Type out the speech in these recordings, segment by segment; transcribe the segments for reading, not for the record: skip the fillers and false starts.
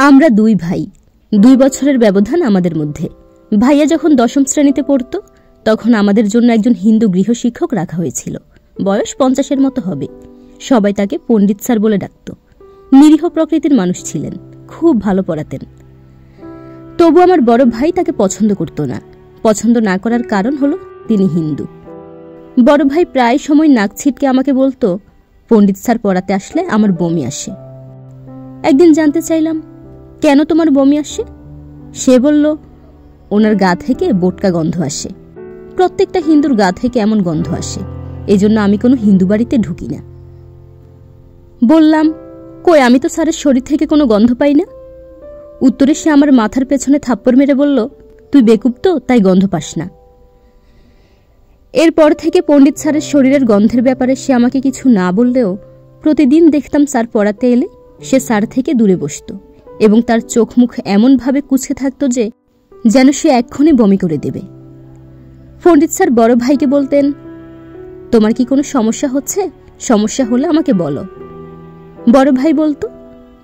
আমরা দুই ভাই, 2 বছরের ব্যবধান আমাদের মধ্যে। ভাইয়া যখন 10ম শ্রেণীতে পড়ত তখন আমাদের জন্য একজন হিন্দু গৃহশিক্ষক রাখা হয়েছিল। বয়স 50-এর মতো হবে। সবাই তাকে পণ্ডিত স্যার বলে ডাকত। নিরীহ প্রকৃতির মানুষ ছিলেন, খুব ভালো পড়াতেন। তবু আমার বড় ভাই তাকে পছন্দ করত না। পছন্দ না করার কারণ হলো তিনি হিন্দু। বড় ভাই প্রায় সময় নাক ছিটকে আমাকে বলতো, পণ্ডিত স্যার পড়াতে আসলে আমার বমি আসে। একদিন জানতে চাইলাম, কেন তোমার বমি আসে? সে বলল, ওনার গা থেকে বোটকা গন্ধ আসে। প্রত্যেকটা হিন্দুর গা থেকে এমন গন্ধ আসে, এজন্য আমি কোনো হিন্দু বাড়িতে ঢুকি না। বললাম, কই, আমি তো স্যারের শরীর থেকে কোনো গন্ধ পাই না। উত্তরে সে আমার মাথার পেছনে থাপ্পড় মেরে বলল, তুই বেকুব তো, তাই গন্ধ পাস না। এরপর থেকে পণ্ডিত স্যারের শরীরের গন্ধের ব্যাপারে সে আমাকে কিছু না বললেও প্রতিদিন দেখতাম স্যার পড়াতে এলে সে স্যার থেকে দূরে বসত এবং তার চোখ মুখ এমনভাবে কুঁচকে থাকত যে যেন সে এক্ষুনি বমি করে দেবে। পণ্ডিত স্যার বড় ভাইকে বলতেন, তোমার কি কোনো সমস্যা হচ্ছে? সমস্যা হলে আমাকে বলো। বড় ভাই বলতো,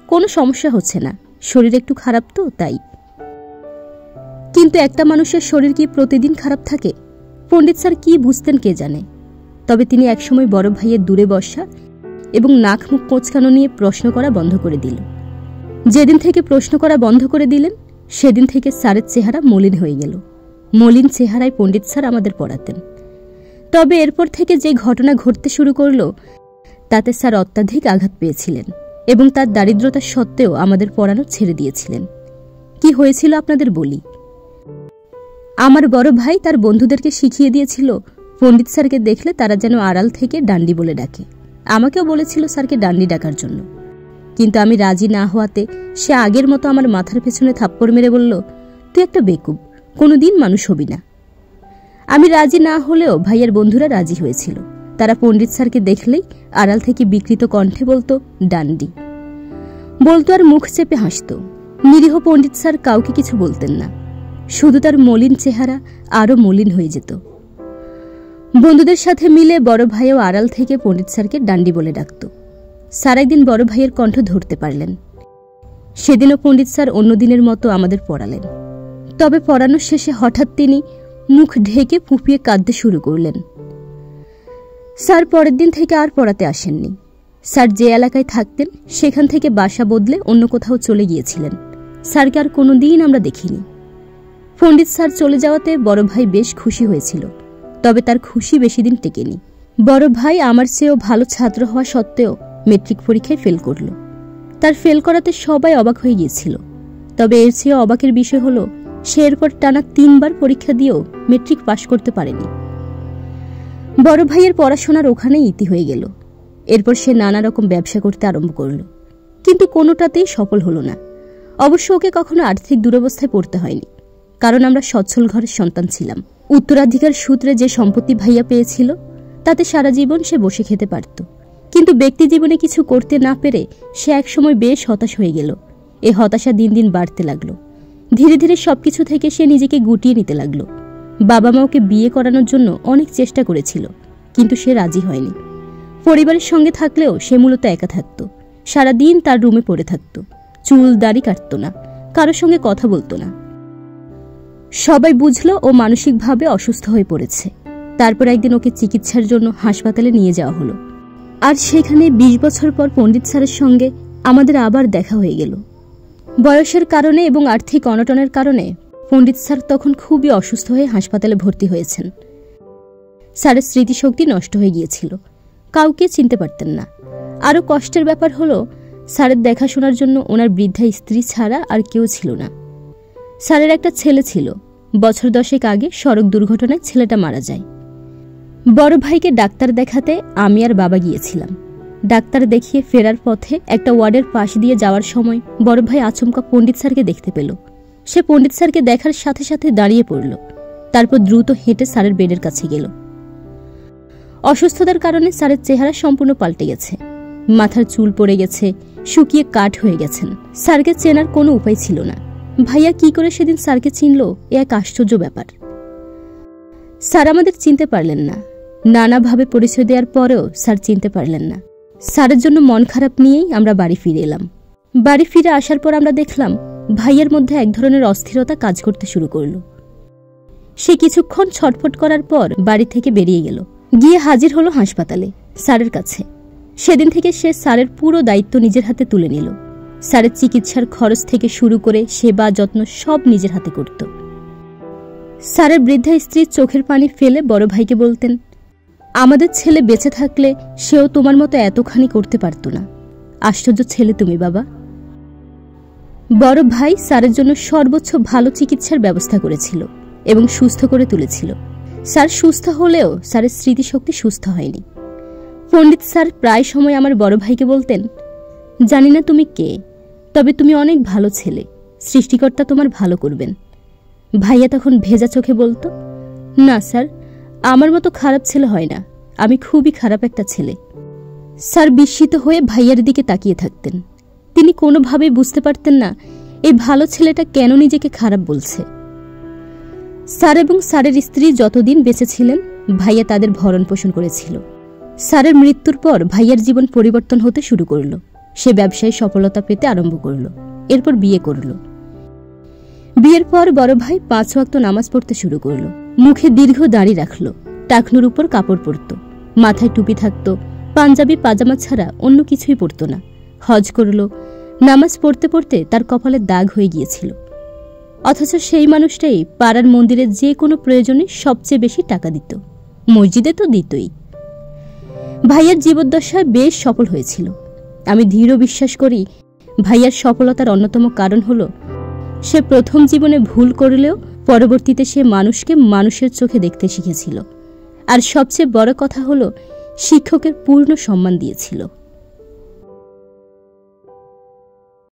কোনো সমস্যা হচ্ছে না, শরীর একটু খারাপ তো তাই। কিন্তু একটা মানুষের শরীর কি প্রতিদিন খারাপ থাকে? পণ্ডিত স্যার কি বুঝতেন কে জানে। তবে তিনি একসময় বড় ভাইয়ের দূরে বসা এবং নাক মুখ কোঁচকানো নিয়ে প্রশ্ন করা বন্ধ করে দিল। যেদিন থেকে প্রশ্ন করা বন্ধ করে দিলেন সেদিন থেকে স্যারের চেহারা মলিন হয়ে গেল। মলিন চেহারায় পণ্ডিত স্যার আমাদের পড়াতেন। তবে এরপর থেকে যে ঘটনা ঘটতে শুরু করল তাতে স্যার অত্যাধিক আঘাত পেয়েছিলেন এবং তার দারিদ্রতা সত্ত্বেও আমাদের পড়ানো ছেড়ে দিয়েছিলেন। কি হয়েছিল আপনাদের বলি। আমার বড় ভাই তার বন্ধুদেরকে শিখিয়ে দিয়েছিল পণ্ডিত স্যারকে দেখলে তারা যেন আড়াল থেকে ডান্ডি বলে ডাকে। আমাকেও বলেছিল স্যারকে ডান্ডি ডাকার জন্য, কিন্তু আমি রাজি না হওয়াতে সে আগের মতো আমার মাথার পেছনে থাপ্পড় মেরে বলল, তুই একটা বেকুব, কোনোদিন মানুষ হবি না। আমি রাজি না হলেও ভাইয়ের বন্ধুরা রাজি হয়েছিল। তারা পণ্ডিত স্যারকে দেখলেই আড়াল থেকে বিকৃত কণ্ঠে বলতো, ডান্ডি বলতো আর মুখ চেপে হাসত। নিরীহ পণ্ডিত স্যার কাউকে কিছু বলতেন না, শুধু তার মলিন চেহারা আরো মলিন হয়ে যেত। বন্ধুদের সাথে মিলে বড় ভাইও আড়াল থেকে পণ্ডিত স্যারকে ডান্ডি বলে ডাকত। স্যার একদিন বড় ভাইয়ের কণ্ঠ ধরতে পারলেন। সেদিনও পণ্ডিত স্যার অন্য দিনের মতো আমাদের পড়ালেন। তবে পড়ানোর শেষে হঠাৎ তিনি মুখ ঢেকে ফুঁপিয়ে কাঁদতে শুরু করলেন। স্যার পরের দিন থেকে আর পড়াতে আসেননি। স্যার যে এলাকায় থাকতেন সেখান থেকে বাসা বদলে অন্য কোথাও চলে গিয়েছিলেন। স্যারকে আর কোনোদিন আমরা দেখিনি। পণ্ডিত স্যার চলে যাওয়াতে বড় ভাই বেশ খুশি হয়েছিল, তবে তার খুশি বেশি দিন টেকেনি। বড় ভাই আমার চেয়েও ভালো ছাত্র হওয়া সত্ত্বেও মেট্রিক পরীক্ষায় ফেল করল। তার ফেল করাতে সবাই অবাক হয়ে গিয়েছিল। তবে এর চেয়ে অবাকের বিষয় হলো সে এরপর টানা 3 বার পরীক্ষা দিয়েও মেট্রিক পাশ করতে পারেনি। বড় ভাইয়ের পড়াশোনার ওখানেই ইতি হয়ে গেল। এরপর সে নানা রকম ব্যবসা করতে আরম্ভ করল, কিন্তু কোনোটাতেই সফল হলো না। অবশ্য ওকে কখনো আর্থিক দুরবস্থায় পড়তে হয়নি, কারণ আমরা সচ্ছল ঘরের সন্তান ছিলাম। উত্তরাধিকার সূত্রে যে সম্পত্তি ভাইয়া পেয়েছিল তাতে সারা জীবন সে বসে খেতে পারত। কিন্তু ব্যক্তি জীবনে কিছু করতে না পেরে সে একসময় বেশ হতাশ হয়ে গেল। এ হতাশা দিন দিন বাড়তে লাগলো। ধীরে ধীরে সবকিছু থেকে সে নিজেকে গুটিয়ে নিতে লাগলো। বাবা মা ওকে বিয়ে করানোর জন্য অনেক চেষ্টা করেছিল, কিন্তু সে রাজি হয়নি। পরিবারের সঙ্গে থাকলেও সে মূলত একা থাকত। সারাদিন তার রুমে পড়ে থাকত, চুল দাড়ি কাটত না, কারোর সঙ্গে কথা বলতো না। সবাই বুঝলো ও মানসিকভাবে অসুস্থ হয়ে পড়েছে। তারপর একদিন ওকে চিকিৎসার জন্য হাসপাতালে নিয়ে যাওয়া হলো। আর সেখানে 20 বছর পর পণ্ডিত স্যারের সঙ্গে আমাদের আবার দেখা হয়ে গেল। বয়সের কারণে এবং আর্থিক অনটনের কারণে পণ্ডিত স্যার তখন খুবই অসুস্থ হয়ে হাসপাতালে ভর্তি হয়েছেন। স্যারের স্মৃতিশক্তি নষ্ট হয়ে গিয়েছিল, কাউকে চিনতে পারতেন না। আরও কষ্টের ব্যাপার হলো স্যারের দেখাশোনার জন্য ওনার বৃদ্ধা স্ত্রী ছাড়া আর কেউ ছিল না। স্যারের একটা ছেলে ছিল, বছর 10 আগে সড়ক দুর্ঘটনায় ছেলেটা মারা যায়। বড় ভাইকে ডাক্তার দেখাতে আমি আর বাবা গিয়েছিলাম। ডাক্তার দেখিয়ে ফেরার পথে একটা ওয়ার্ডের পাশ দিয়ে যাওয়ার সময় বড় ভাই আচমকা পণ্ডিত স্যারকে দেখতে পেল। সে পণ্ডিত স্যারকে দেখার সাথে সাথে দাঁড়িয়ে পড়ল, তারপর দ্রুত হেঁটে স্যারের বেডের কাছে গেল। অসুস্থতার কারণে স্যারের চেহারা সম্পূর্ণ পাল্টে গেছে। মাথার চুল পড়ে গেছে, শুকিয়ে কাঠ হয়ে গেছেন। স্যারকে চেনার কোনো উপায় ছিল না। ভাইয়া কি করে সেদিন স্যারকে চিনল, এ এক আশ্চর্য ব্যাপার। স্যার আমাদের চিনতে পারলেন না। নানাভাবে পরিচয় দেওয়ার পরেও স্যার চিনতে পারলেন না। স্যারের জন্য মন খারাপ নিয়েই আমরা বাড়ি ফিরে এলাম। বাড়ি ফিরে আসার পর আমরা দেখলাম ভাইয়ার মধ্যে এক ধরনের অস্থিরতা কাজ করতে শুরু করলো। সে কিছুক্ষণ ছটফট করার পর বাড়ি থেকে বেরিয়ে গেল, গিয়ে হাজির হলো হাসপাতালে স্যারের কাছে। সেদিন থেকে সে স্যারের পুরো দায়িত্ব নিজের হাতে তুলে নিল। স্যারের চিকিৎসার খরচ থেকে শুরু করে সেবা যত্ন সব নিজের হাতে করত। স্যারের বৃদ্ধা স্ত্রী চোখের পানি ফেলে বড় ভাইকে বলতেন, আমাদের ছেলে বেঁচে থাকলে সেও তোমার মতো এতখানি করতে পারত না। আশ্চর্য ছেলে তুমি বাবা। বড় ভাই স্যারের জন্য সর্বোচ্চ ভালো চিকিৎসার ব্যবস্থা করেছিল এবং সুস্থ করে তুলেছিল। স্যার সুস্থ হলেও স্যারের স্মৃতিশক্তি সুস্থ হয়নি। পণ্ডিত স্যার প্রায় সময় আমার বড় ভাইকে বলতেন, জানি না তুমি কে, তবে তুমি অনেক ভালো ছেলে, সৃষ্টিকর্তা তোমার ভালো করবেন। ভাইয়া তখন ভেজা চোখে বলতো, না স্যার, আমার মতো খারাপ ছেলে হয় না, আমি খুবই খারাপ একটা ছেলে। স্যার বিস্মিত হয়ে ভাইয়ার দিকে তাকিয়ে থাকতেন। তিনি কোনোভাবেই বুঝতে পারতেন না এই ভালো ছেলেটা কেন নিজেকে খারাপ বলছে। স্যার এবং স্যারের স্ত্রী যতদিন বেঁচে ছিলেন ভাইয়া তাদের ভরণ পোষণ করেছিল। স্যারের মৃত্যুর পর ভাইয়ার জীবন পরিবর্তন হতে শুরু করল। সে ব্যবসায় সফলতা পেতে আরম্ভ করল, এরপর বিয়ে করল। বিয়ের পর বড় ভাই 5 ওয়াক্ত নামাজ পড়তে শুরু করল। মুখে দীর্ঘ দাড়ি রাখল, টাকনুর উপর কাপড় পরত, মাথায় টুপি থাকত, পাঞ্জাবি পাজামা ছাড়া অন্য কিছুই পরত না। হজ করল। নামাজ পড়তে পড়তে তার কপালে দাগ হয়ে গিয়েছিল। অথচ সেই মানুষটাই পাড়ার মন্দিরে যে কোনো প্রয়োজনে সবচেয়ে বেশি টাকা দিত, মসজিদে তো দিতই। ভাইয়ার জীবদ্দশায় বেশ সফল হয়েছিল। আমি দৃঢ় বিশ্বাস করি ভাইয়ার সফলতার অন্যতম কারণ হলো সে প্রথম জীবনে ভুল করলেও পরবর্তীতে সে মানুষকে মানুষের চোখে দেখতে শিখেছিল। আর সবচেয়ে বড় কথা হলো শিক্ষকের পূর্ণ সম্মান দিয়েছিল।